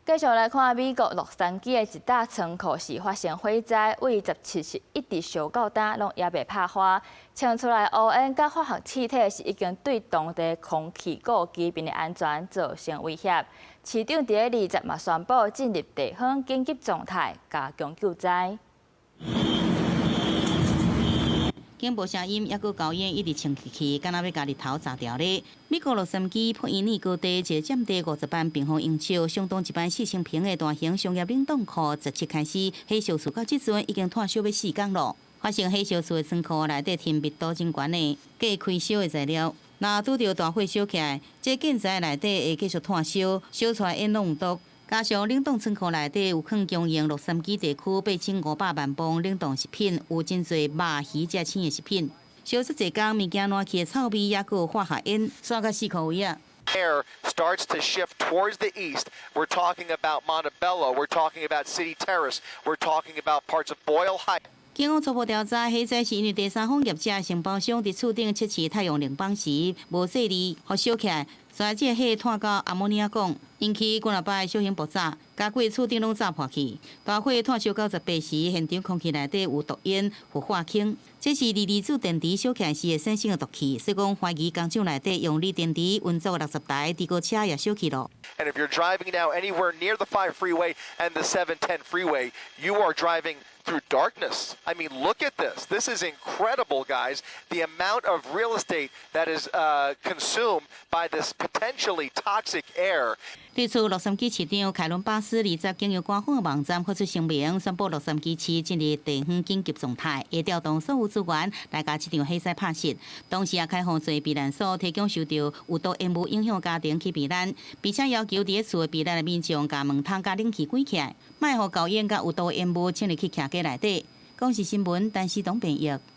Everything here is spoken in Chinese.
繼續來看美國洛杉磯的一大倉庫是發生火災，為17日一直燒到今，攏也未拍花。衝出來烏煙甲化學氣體是已經對當地空氣佮居民的安全造成威脅。市長在20日嘛宣布進入地方緊急狀態，加強救災。警報聲音，抑閣高煙一直衝起去，敢若要甲日頭炸掉咧。美國洛杉磯珀伊尼高地一個佔地50萬平方英尺、相當一般4000平的大型商業冷凍庫，17開始火燒厝到即陣已經炭燒要4天咯。發生火燒厝的倉庫內底甜密度真懸的，計開燒的材料。若拄到大火燒起來，這建材內底會繼續炭燒，燒出來煙攏有毒。加上冷凍倉庫內底有可供應洛杉磯地區8500萬磅冷凍食品，有真濟肉、魚、才青的食品。燒出濟工，物件爛去的臭味，也有化學煙，散到4區位啊。Air starts to shift towards the east. We're talking about Montebello. We're talking about City Terrace. We're talking about parts of Boyle Heights. 警方初步調查，火災是因為第三方業者承包商佇厝頂測試太陽能板時無細膩，互燒起來。隨即火炭到阿摩尼亞汞，引起幾啊擺小型爆炸，加規厝頂攏炸破去。大火炭燒到18時，現場空氣內底有毒煙、氟化氫，這是鋰離子電池燒起來時會產生的毒氣。所以講懷疑工廠內底用鋰電池運作60台低高車也燒去了。And if you're driving now anywhere near the 5 freeway and the 710 freeway, you are driving through darkness. I mean, look at this. This is incredible, guys. The amount of real estate that is consumed by this potentially toxic air. 對此，洛杉磯市長凱倫巴斯20日經由官方的網站發出聲明，宣布洛杉磯市進入地方緊急狀態，會調動所有資源來把這場火災拍熄。同時也開放做避難所，提供受到有毒煙霧影響家庭去避難，並且要求佇厝的避難的民眾把門窗、冷氣關起來，莫讓高煙甲有毒煙霧進入去徛家內底。公視新聞，陳時東編譯。